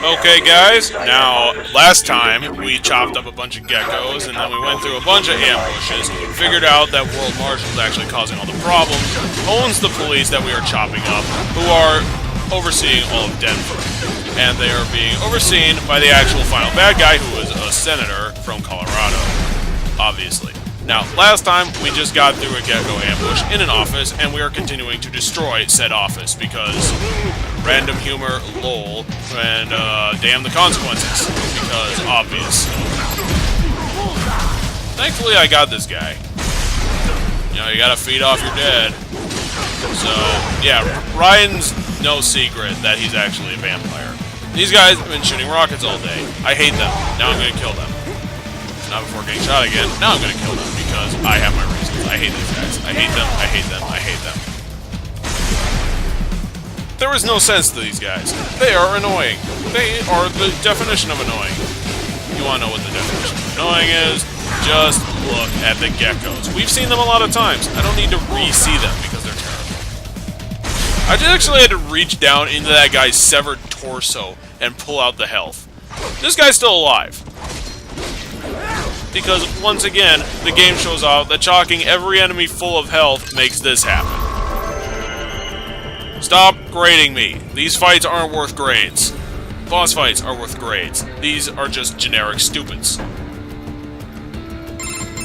Okay, guys, now, last time, we chopped up a bunch of geckos, and then we went through a bunch of ambushes, figured out that World Marshal is actually causing all the problems, owns the police that we are chopping up, who are overseeing all of Denver. And they are being overseen by the actual final bad guy, who is a senator from Colorado, obviously. Now, last time, we just got through a gecko ambush in an office, and we are continuing to destroy said office, because random humor, lol, and damn the consequences, because obvious. Thankfully, I got this guy. You know, you gotta feed off your dead. So, yeah, Ryan's no secret that he's actually a vampire. These guys have been shooting rockets all day. I hate them. Now I'm gonna kill them. Not before getting shot again. Now I'm gonna kill them because I have my reasons. I hate these guys. I hate them. I hate them. I hate them. There is no sense to these guys. They are annoying. They are the definition of annoying. You wanna know what the definition of annoying is? Just look at the geckos. We've seen them a lot of times. I don't need to re-see them because they're terrible. I just actually had to reach down into that guy's severed torso and pull out the health. This guy's still alive. Because, once again, the game shows out that chalking every enemy full of health makes this happen. Stop grading me. These fights aren't worth grades. Boss fights are worth grades. These are just generic stupids.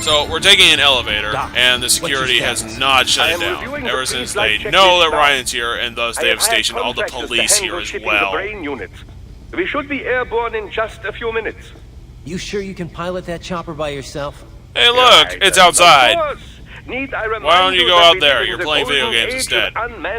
So, we're taking an elevator, and the security has not shut it down, ever since they know that Ryan's here, and thus they have stationed all the police here as well. We should be airborne in just a few minutes. You sure you can pilot that chopper by yourself? Hey look, it's outside. Why don't you go out there? You're playing video games instead.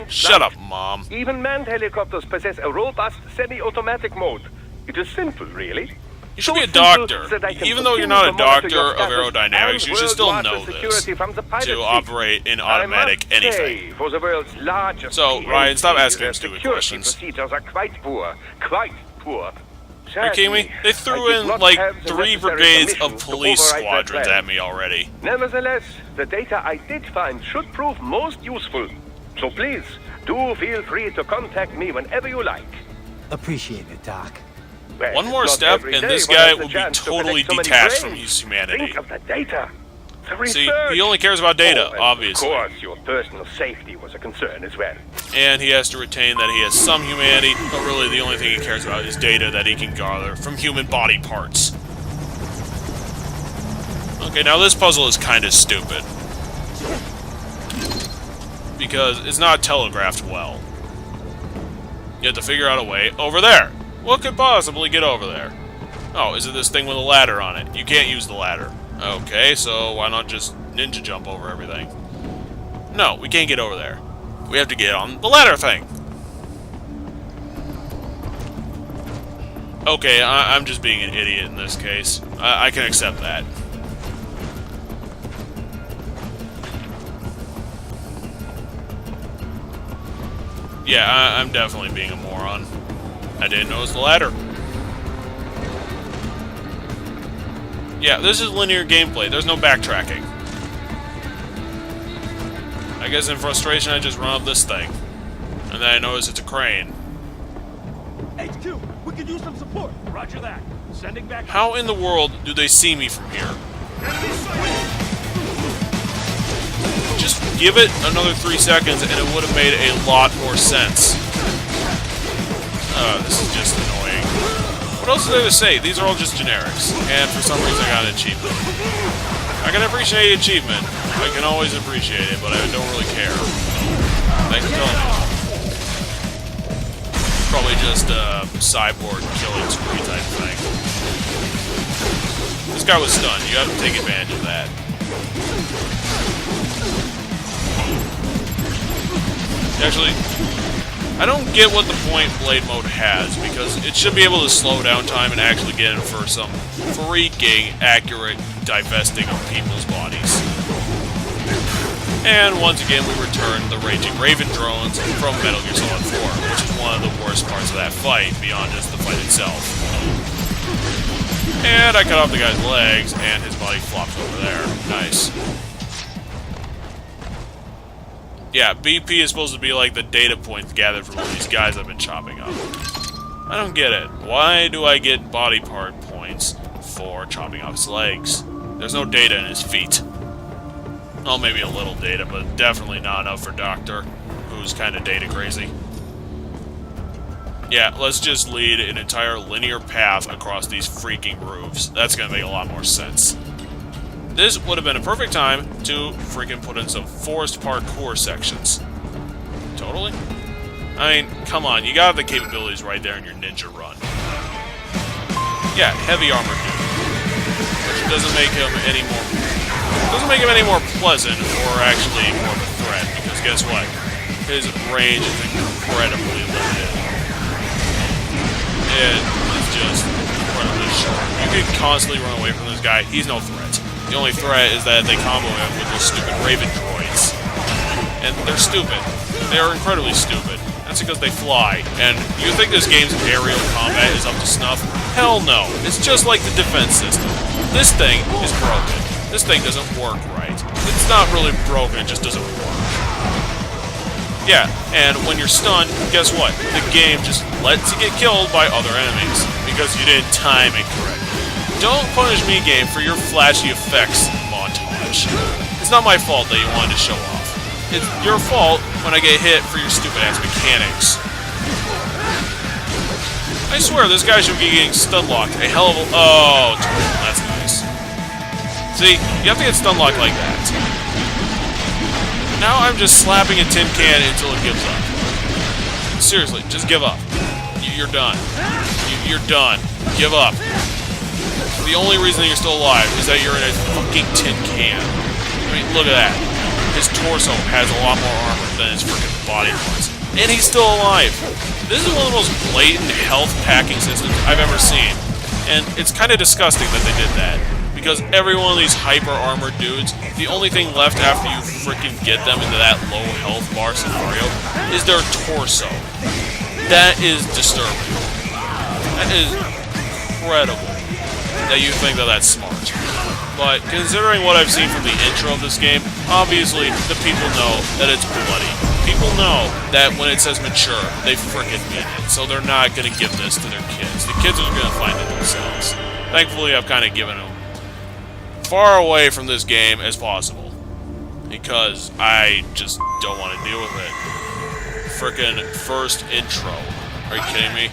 Shut up, Mom. Even manned helicopters possess a robust semi-automatic mode. It is simple, really. You should be a doctor. Even though you're not a doctor of aerodynamics, you should still know this to operate in automatic anything. So, Ryan, stop asking him stupid questions. Are quite poor. Quite poor. Are you kidding me? They threw in, like, 3 brigades of police squadrons at me already. Nevertheless, the data I did find should prove most useful. So please, do feel free to contact me whenever you like. Appreciate it, Doc. Well, one more step, and this guy will be totally detached from his humanity. Think of the data. See, he only cares about data, obviously. Of course, your personal safety was a concern as well. And he has to retain that he has some humanity, but really the only thing he cares about is data that he can gather from human body parts. Okay, now this puzzle is kind of stupid. Because it's not telegraphed well. You have to figure out a way over there. What could possibly get over there? Oh, is it this thing with a ladder on it? You can't use the ladder. Okay, so why not just ninja jump over everything? No, we can't get over there. We have to get on the ladder thing. Okay, I'm just being an idiot in this case. I can accept that. Yeah, I'm definitely being a moron. I didn't notice the ladder. Yeah, this is linear gameplay. There's no backtracking. I guess in frustration, I just run up this thing. And then I notice it's a crane. HQ, we could use some support. Roger that. Sending back. How in the world do they see me from here? Just give it another 3 seconds and it would have made a lot more sense. This is just annoying. What else is there to say? These are all just generics. And for some reason I got an achievement. I can appreciate achievement. I can always appreciate it, but I don't really care. Thanks for telling me. Probably just a cyborg killing spree type thing. This guy was stunned. You have to take advantage of that. Actually, I don't get what the point blade mode has, because it should be able to slow down time and actually get in for some freaking accurate divesting of people's bodies. And once again, we return the Raging Raven drones from Metal Gear Solid 4, which is one of the worst parts of that fight, beyond just the fight itself. And I cut off the guy's legs, and his body flops over there. Nice. Yeah, BP is supposed to be like the data points gathered from all these guys I've been chopping up. I don't get it. Why do I get body part points for chopping off his legs? There's no data in his feet. Well, maybe a little data, but definitely not enough for Doctor, who's kind of data crazy. Yeah, let's just lead an entire linear path across these freaking roofs. That's gonna make a lot more sense. This would have been a perfect time to freaking put in some forced parkour sections. Totally. I mean, come on, you got the capabilities right there in your ninja run. Yeah, heavy armor dude. Which doesn't make him any more pleasant or actually more of a threat, because guess what? His range is incredibly limited. It is just incredibly short. You can constantly run away from this guy. He's no threat. The only threat is that they combo him with those stupid Raven droids. And they're stupid. They are incredibly stupid. That's because they fly. And you think this game's aerial combat is up to snuff? Hell no. It's just like the defense system. This thing is broken. This thing doesn't work right. It's not really broken, it just doesn't work. Yeah, and when you're stunned, guess what? The game just lets you get killed by other enemies, because you didn't time it correctly. Don't punish me, game, for your flashy effects montage. It's not my fault that you wanted to show off. It's your fault when I get hit for your stupid-ass mechanics. I swear, this guy should be getting stun-locked a hell of a... Oh, that's nice. See, you have to get stun-locked like that. Now I'm just slapping a tin can until it gives up. Seriously, just give up. You're done. You're done. Give up. The only reason that you're still alive is that you're in a fucking tin can. I mean, look at that. His torso has a lot more armor than his freaking body parts. And he's still alive. This is one of the most blatant health packing systems I've ever seen. And it's kind of disgusting that they did that. Because every one of these hyper-armored dudes, the only thing left after you freaking get them into that low health bar scenario is their torso. That is disturbing. That is incredible that you think that that's smart. But considering what I've seen from the intro of this game, obviously the people know that it's bloody. People know that when it says mature, they frickin' mean it. So they're not going to give this to their kids. The kids are going to find it themselves. Thankfully, I've kind of given them far away from this game as possible, because I just don't want to deal with it. Frickin' first intro. Are you kidding me?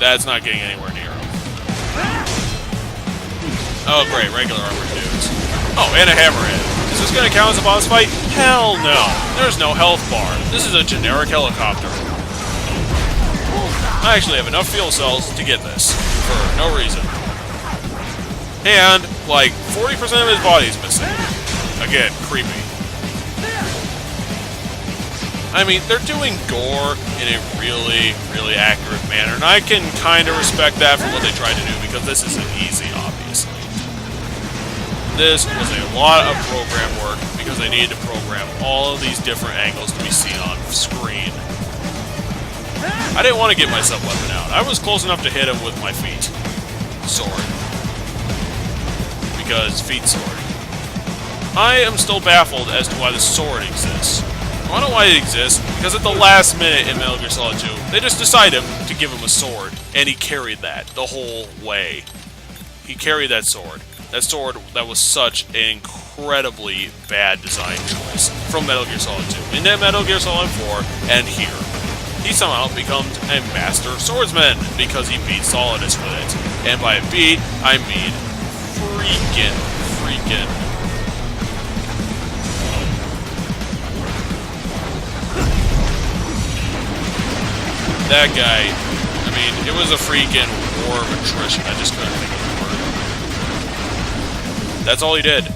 That's not getting anywhere near him. Oh great, regular armored dudes. Oh, and a hammerhead. Is this gonna count as a boss fight? Hell no! There's no health bar. This is a generic helicopter. I actually have enough fuel cells to get this, for no reason. And, like, 40% of his body is missing. Again, creepy. I mean, they're doing gore in a really, really accurate manner, and I can kind of respect that for what they tried to do, because this isn't easy, obviously. This was a lot of program work, because they needed to program all of these different angles to be seen on screen. I didn't want to get my sub-weapon out. I was close enough to hit him with my feet. Sword. Because feet sword. I am still baffled as to why the sword exists. I don't know why it exists, because at the last minute in Metal Gear Solid 2, they just decided to give him a sword, and he carried that the whole way. He carried that sword. That sword that was such an incredibly bad design choice from Metal Gear Solid 2. In Metal Gear Solid 4, and here. He somehow becomes a master swordsman, because he beat Solidus with it. And by beat, I mean freaking. That guy, I mean, it was a freaking war of attrition. I just couldn't think of the word. That's all he did.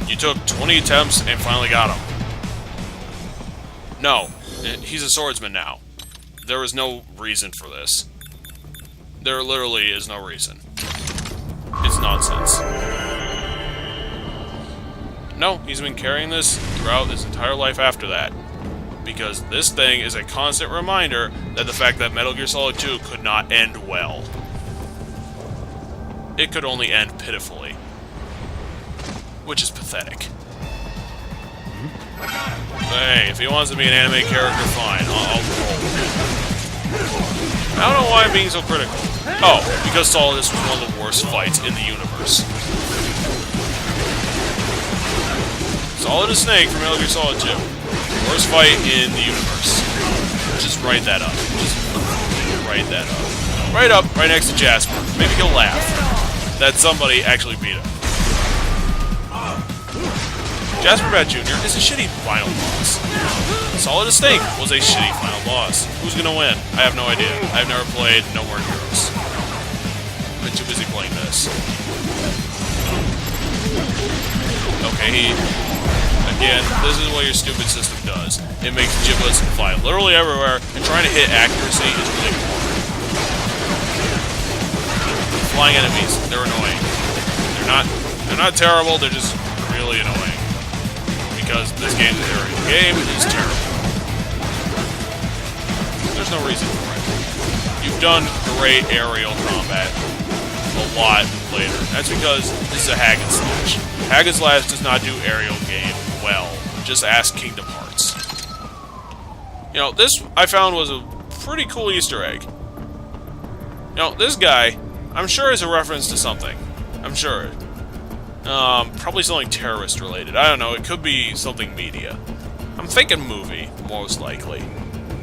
You took 20 attempts and finally got him. No, he's a swordsman now. There was no reason for this. There literally is no reason. It's nonsense. No, he's been carrying this throughout his entire life after that. Because this thing is a constant reminder that the fact that Metal Gear Solid 2 could not end well. It could only end pitifully. Which is pathetic. Hey, if he wants to be an anime character, fine. I'll roll with it. I don't know why I'm being so critical. Oh, because Solidus was one of the worst fights in the universe. Solidus Snake from Metal Gear Solid 2. Worst fight in the universe. Just write that up. Just write that up. Right up, right next to Jasper. Maybe he'll laugh that somebody actually beat him. Jasper Bat Jr. is a shitty final boss. Solidus Snake was a shitty final boss. Who's gonna win? I have no idea. I've never played No More Heroes. I've been too busy playing this. Okay, again, this is what your stupid system does. It makes giblets fly literally everywhere, and trying to hit accuracy is really hard. Flying enemies, they're annoying. They're not terrible, they're just really annoying. Because this game is terrible. There's no reason for it. You've done great aerial combat a lot later. That's because this is a hack and slash. Hack and slash does not do aerial game well. Just ask Kingdom Hearts. You know, this I found was a pretty cool Easter egg. You know, this guy, I'm sure is a reference to something. I'm sure. Probably something terrorist related. I don't know, it could be something media. I'm thinking movie, most likely.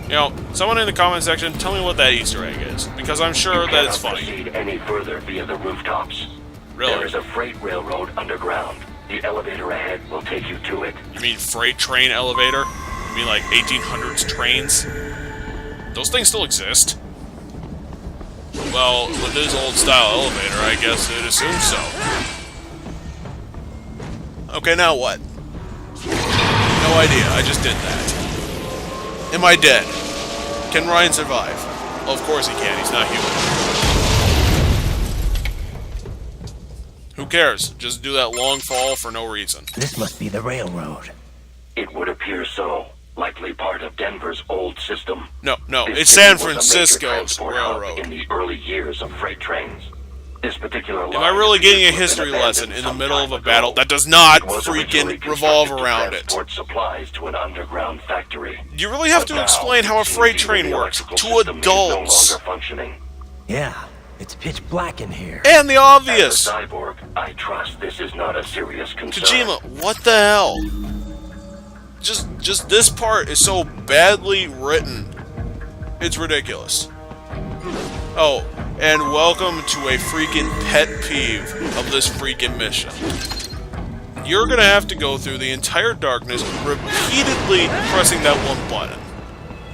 You know, someone in the comment section, tell me what that Easter egg is, because I'm sure that it's funny. You cannot proceed any further via the rooftops. Really? There is a freight railroad underground. The elevator ahead will take you to it. You mean freight train elevator? You mean like 1800s trains? Those things still exist. Well, with this old style elevator, I guess it assumes so. Okay, now what? No idea, I just did that. Am I dead? Can Ryan survive? Well, of course he can, he's not human. Who cares? Just do that long fall for no reason. This must be the railroad. It would appear so. Likely part of Denver's old system. No, This it's city San was a major Francisco's transport hub railroad. in the early years of freight trains. This particular line Am I really getting a appears to have history been lesson abandoned in the some middle time of a ago. battle that does not It was originally freaking revolve constructed to around it? transport supplies to an underground factory. You really have to But now, explain how a it seems freight even train the works electrical to system is adults. no longer functioning. Yeah, it's pitch black in here. And the obvious! As a cyborg, I trust this is not a serious concern. Kojima, what the hell? Just this part is so badly written. It's ridiculous. Oh, and welcome to a freaking pet peeve of this freaking mission. You're gonna have to go through the entire darkness repeatedly pressing that one button.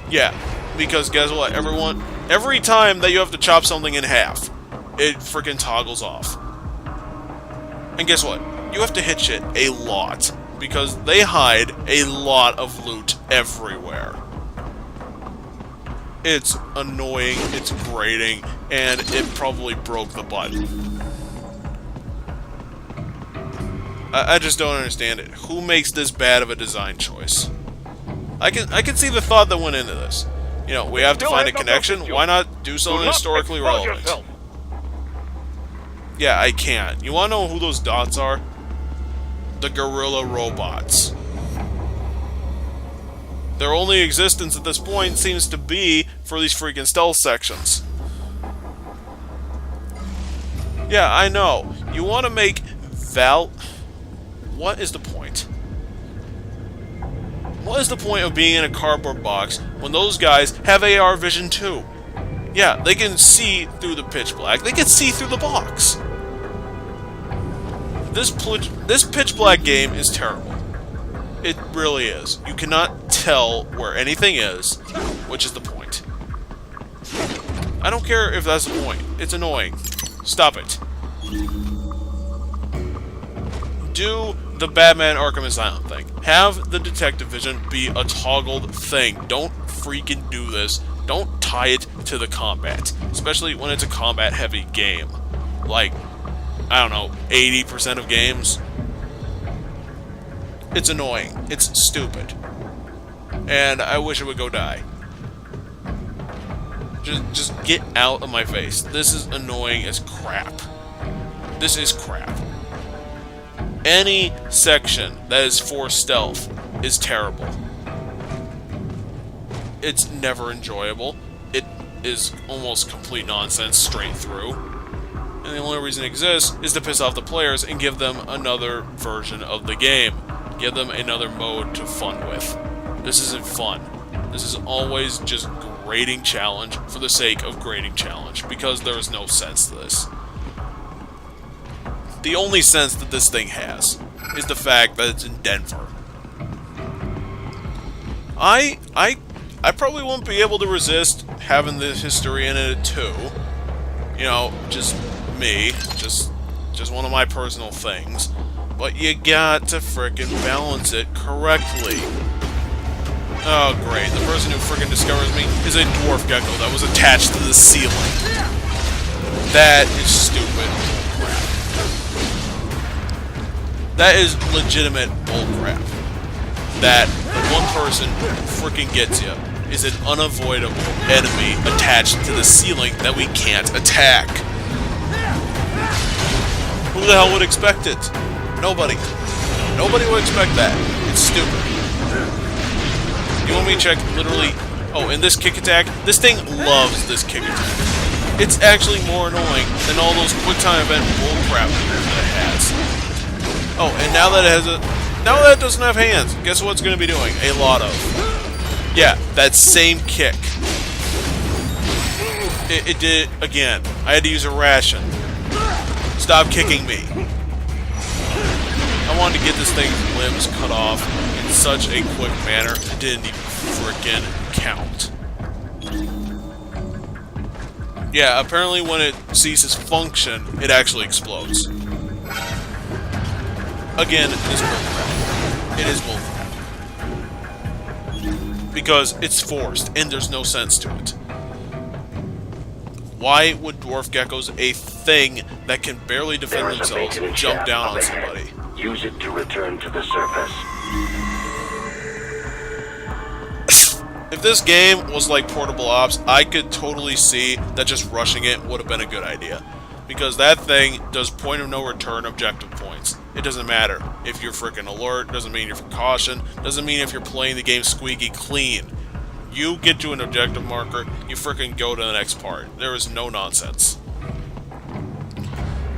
Yeah, because guess what, everyone? Every time that you have to chop something in half, it freaking toggles off. And guess what? You have to hit shit a lot, because they hide a lot of loot everywhere. It's annoying, it's grating, and it probably broke the button. I just don't understand it. Who makes this bad of a design choice? I can see the thought that went into this. You know, we have to find a connection. Why not do something historically relevant? Yeah, I can. You wanna know who those dots are? The gorilla robots. Their only existence at this point seems to be for these freaking stealth sections. Yeah, I know. You want to make What is the point? What is the point of being in a cardboard box when those guys have AR vision too? Yeah, they can see through the pitch black. They can see through the box. This pitch black game is terrible. It really is. You cannot tell where anything is, which is the point. I don't care if that's the point. It's annoying. Stop it. Do the Batman Arkham Asylum thing. Have the detective vision be a toggled thing. Don't freaking do this. Don't tie it to the combat. Especially when it's a combat-heavy game. Like, I don't know, 80% of games. It's annoying. It's stupid. And I wish it would go die. Just get out of my face. This is annoying as crap. This is crap. Any section that is for stealth is terrible. It's never enjoyable. is almost complete nonsense straight through. And the only reason it exists is to piss off the players and give them another version of the game. Give them another mode to fun with. This isn't fun. This is always just grading challenge for the sake of grading challenge, because there is no sense to this. The only sense that this thing has is the fact that it's in Denver. I probably won't be able to resist having the history in it too. You know, just me, just one of my personal things. But you got to frickin' balance it correctly. Oh great, the person who frickin' discovers me is a dwarf gecko that was attached to the ceiling. That is stupid bullcrap. That is legitimate bullcrap. That one person frickin' gets you is an unavoidable enemy attached to the ceiling that we can't attack. Who the hell would expect it? Nobody. Nobody would expect that. It's stupid. You want me to check literally... Oh, and this kick attack? This thing loves this kick attack. It's actually more annoying than all those quick time event bullcrap that it has. Oh, and now that it has a... Now that it doesn't have hands, guess what it's going to be doing? A lot of. Yeah, that same kick. It did it again. I had to use a ration. Stop kicking me. I wanted to get this thing's limbs cut off in such a quick manner, it didn't even frickin' count. Yeah, apparently when it ceases function, it actually explodes. Again, it is bullcrap. It is bullcrap. Because it's forced, and there's no sense to it. Why would dwarf geckos, a thing that can barely defend themselves, jump down on somebody? Use it to return to the surface. If this game was like Portable Ops, I could totally see that just rushing it would have been a good idea. Because that thing does point of no return objective points. It doesn't matter if you're freaking alert, doesn't mean you're for caution, doesn't mean if you're playing the game squeaky clean. You get to an objective marker, you freaking go to the next part. There is no nonsense.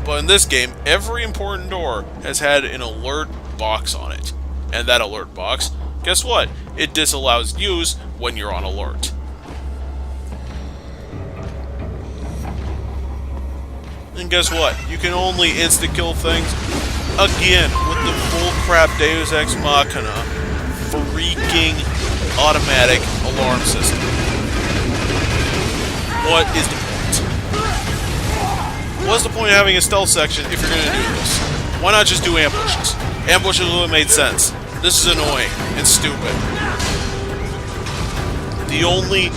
But in this game, every important door has had an alert box on it. And that alert box, guess what? It disallows use when you're on alert. And guess what? You can only insta-kill things, again, with the bullcrap Deus Ex Machina freaking automatic alarm system. What is the point? What's the point of having a stealth section if you're going to do this? Why not just do ambushes? Ambushes would have made sense. This is annoying and stupid. The only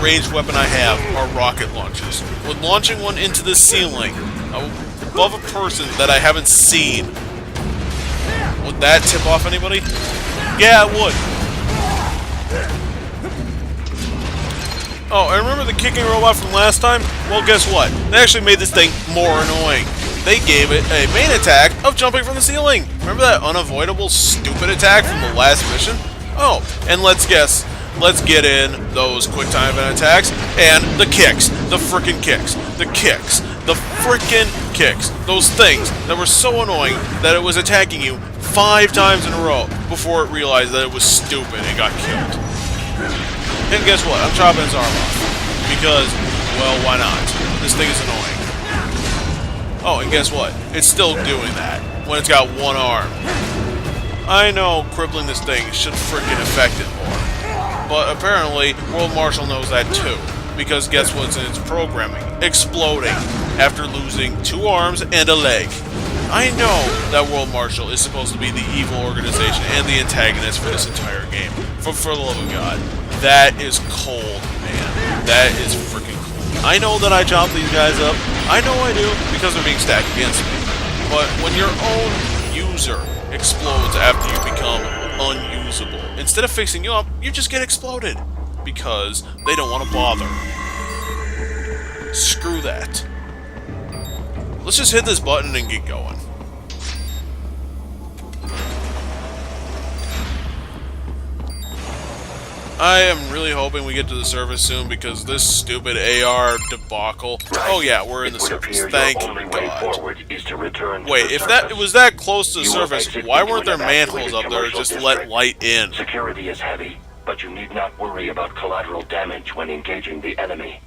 ranged weapon I have are rocket launchers. With launching one into the ceiling above a person that I haven't seen, would that tip off anybody? Yeah, it would. Oh, I remember the kicking robot from last time? Well, guess what? They actually made this thing more annoying. They gave it a main attack of jumping from the ceiling. Remember that unavoidable, stupid attack from the last mission? Oh, and let's guess. Let's get in those quick time event attacks and the kicks. The frickin' kicks. The kicks. The frickin' kicks. Those things that were so annoying that it was attacking you 5 times in a row before it realized that it was stupid and got killed. And guess what? I'm chopping his arm off. Because, well, why not? This thing is annoying. Oh, and guess what? It's still doing that when it's got one arm. I know crippling this thing should frickin' affect it more. But apparently, World Marshal knows that too. Because guess what's in its programming? Exploding after losing 2 arms and a leg. I know that World Marshal is supposed to be the evil organization and the antagonist for this entire game. For the love of God. That is cold, man. That is freaking cold. I know that I chop these guys up. I know I do, because they're being stacked against me. But when your own user explodes after you become unusable, instead of fixing you up, you just get exploded. Because they don't want to bother. Screw that. Let's just hit this button and get going. I am really hoping we get to the surface soon because this stupid AR debacle. Oh yeah, we're in the surface. Thank God. Wait, if that it was that close to the surface, why weren't there manholes up there to just let light in? Security is heavy, but you need not worry about collateral damage when engaging the enemy.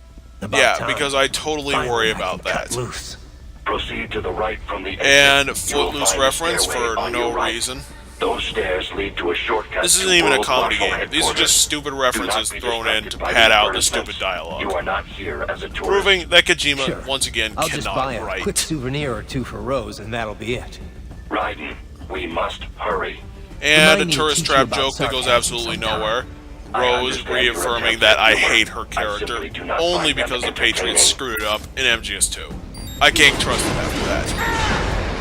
Yeah, because I totally worry about that. Loose. Proceed to the right from the exit. And Footloose reference for no reason. Those stairs lead to a shortcut. This isn't even a comedy game. These are just stupid references thrown in to pad out the stupid dialogue. You are not here as a tourist. Proving that Kojima, once again, I'll just buy cannot a write. quick souvenir or two for Rose, and that'll be it. Raiden, we must hurry. And a Remind me to tourist teach you trap about joke that goes sarcasm absolutely sometime. nowhere. I Rose understand your reaffirming attempts that at I humor. hate her I character simply do not only find them because the Patriots entertaining. screwed it up in MGS2. I can't trust them after that.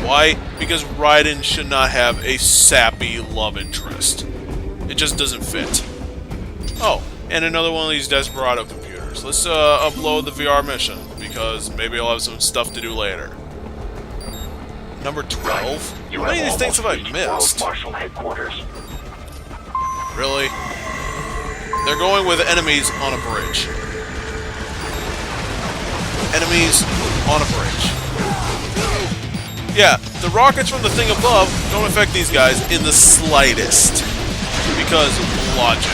Why? Because Raiden should not have a sappy love interest. It just doesn't fit. Oh, and another one of these Desperado computers. Let's upload the VR mission, because maybe I'll have some stuff to do later. Number 12? You How many of these have things have I almost reached World missed? Marshal headquarters. Really? They're going with enemies on a bridge. Enemies on a bridge. Yeah, the rockets from the thing above don't affect these guys in the slightest. Because logic.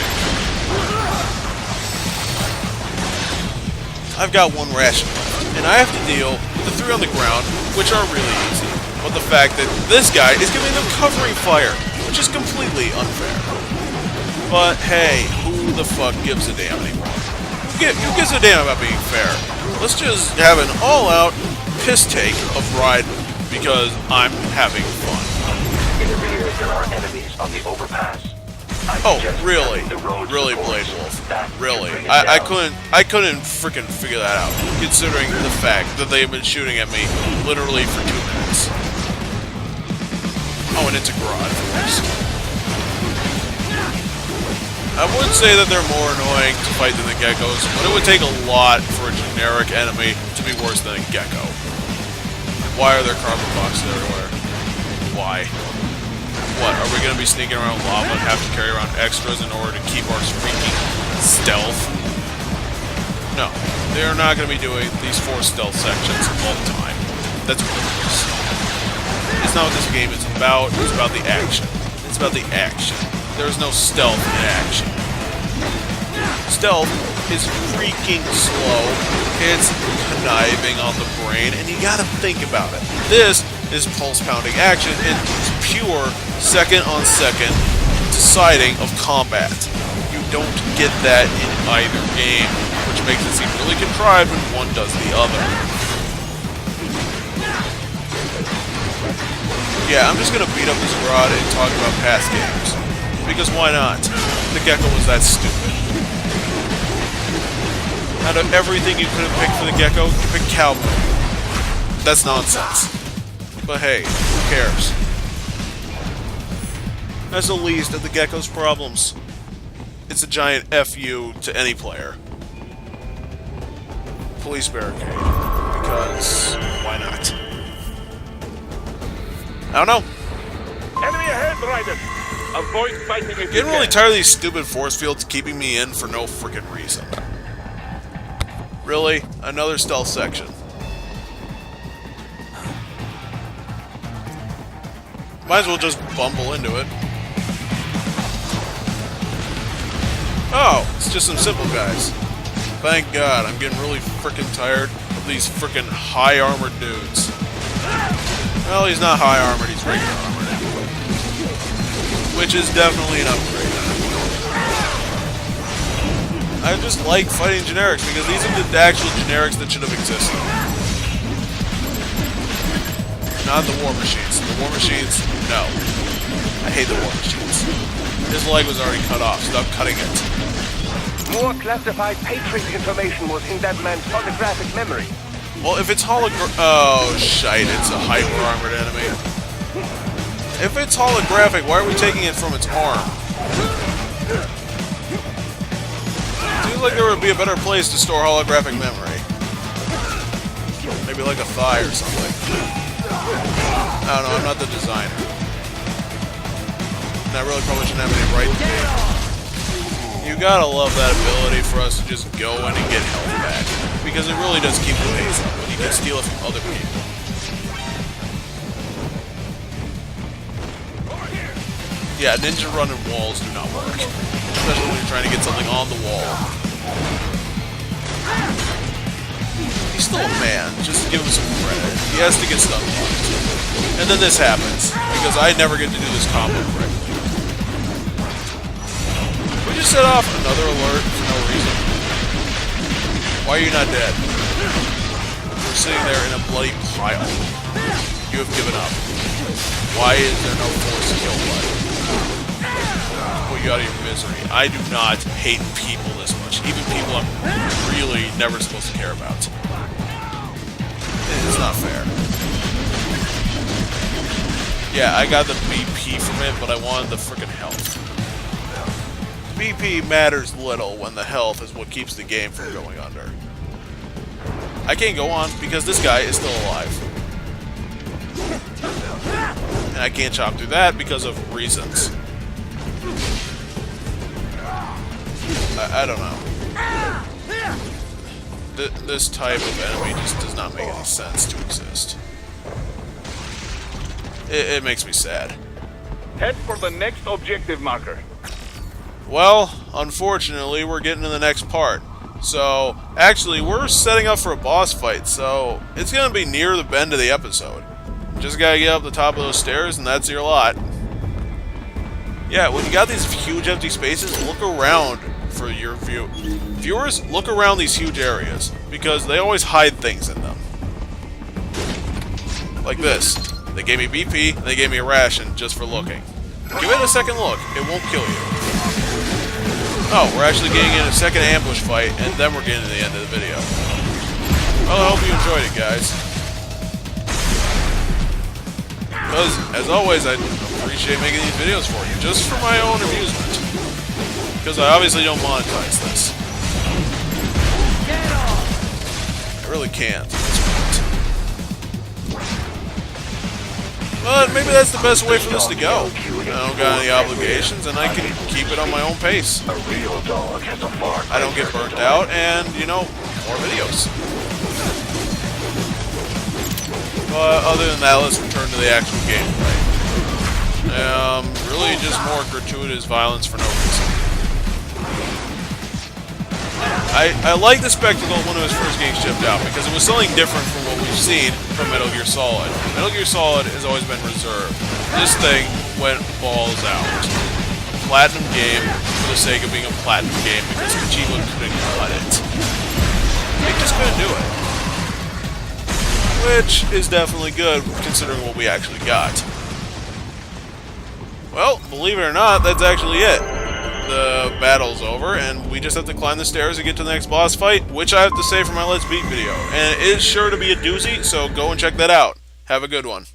I've got one ration left, and I have to deal with the 3 on the ground, which are really easy. But the fact that this guy is giving them covering fire, which is completely unfair. But hey, who the fuck gives a damn anymore? Who gives a damn about being fair? Let's just have an all-out piss take of Raiden, because I'm having fun. It appears there are enemies on the overpass. Oh, really? Really, Blade Wolf? Really? I couldn't freaking figure that out, considering the fact that they've been shooting at me literally for 2 minutes. Oh, and it's a GRAD, of course. I would say that they're more annoying to fight than the geckos, but it would take a lot for a generic enemy to be worse than a gecko. Why are there cardboard boxes everywhere? Why? What, are we going to be sneaking around lava and have to carry around extras in order to keep our freaking stealth? No, they are not going to be doing these 4 stealth sections all the time. That's ridiculous. It's not what this game is about, it's about the action. It's about the action. There is no stealth in action. Stealth is freaking slow, it's conniving on the brain, and you gotta think about it. This is pulse-pounding action, and it's pure second-on-second deciding of combat. You don't get that in either game, which makes it seem really contrived when one does the other. Yeah, I'm just gonna beat up this GRAD and talk about past games. Because why not? The gecko was that stupid. Out of everything you could have picked for the gecko, you picked Cowboy. That's nonsense. But hey, who cares? That's the least of the gecko's problems. It's a giant FU to any player. Police barricade. Because why not? I don't know. Enemy ahead, Raiden! Avoid fighting if you Getting really can. tired of these stupid force fields keeping me in for no freaking reason. Really? Another stealth section. Might as well just bumble into it. Oh, it's just some simple guys. Thank God, I'm getting really freaking tired of these freaking high armored dudes. Well, he's not high armored, he's regular armored anyway. Which is definitely an upgrade. I just like fighting generics because these are the actual generics that should have existed. Not the war machines. The war machines, no. I hate the war machines. His leg was already cut off. Stop cutting it. More classified Patriot information was in that man's holographic memory. Well, if it's oh, shite, it's a hyper-armored enemy. If it's holographic, why are we taking it from its arm? Seems like there would be a better place to store holographic memory. Maybe like a thigh or something. I don't know, I'm not the designer. And I really probably shouldn't have any right to You gotta love that ability for us to just go in and get health back. Because it really does keep the pace up, and you can steal it from other people. Yeah, ninja running walls do not work. Especially when you're trying to get something on the wall. He's still a man, just give him some credit. He has to get stuff blocked. And then this happens, because I never get to do this combo correctly. We just set off another alert for no reason. Why are you not dead? We're sitting there in a bloody pile. You have given up. Why is there no force kill button? Put you out of your misery. I do not hate people this much. Even people I'm really never supposed to care about. It's not fair. Yeah, I got the BP from it, but I wanted the frickin' health. BP matters little when the health is what keeps the game from going under. I can't go on because this guy is still alive. And I can't chop through that because of reasons. I don't know. This type of enemy just does not make any sense to exist. It makes me sad. Head for the next objective marker. Well, unfortunately, we're getting to the next part. So, actually, we're setting up for a boss fight, so it's going to be near the bend of the episode. Just gotta get up the top of those stairs, and that's your lot. Yeah, when you got these huge empty spaces, look around for your view. Viewers, look around these huge areas, because they always hide things in them. Like this. They gave me BP, and they gave me a ration just for looking. Give it a second look, it won't kill you. Oh, we're actually getting in a second ambush fight, and then we're getting to the end of the video. Well, I hope you enjoyed it, guys. Because, as always, I appreciate making these videos for you, just for my own amusement. Because I obviously don't monetize this. I really can't at this point. But maybe that's the best way for this to go. I don't got any obligations, and I can keep it on my own pace. I don't get burnt out, and, you know, more videos. But other than that, let's return to the actual gameplay. Really just more gratuitous violence for no reason. I like the spectacle when it was first getting shipped out, because it was something different from what we've seen from Metal Gear Solid. Metal Gear Solid has always been reserved. This thing went balls out. A platinum game for the sake of being a platinum game, because Kojima couldn't cut it. They just couldn't do it. Which is definitely good, considering what we actually got. Well, believe it or not, that's actually it. The battle's over, and we just have to climb the stairs and get to the next boss fight, which I have to say for my Let's Beat video. And it is sure to be a doozy, so go and check that out. Have a good one.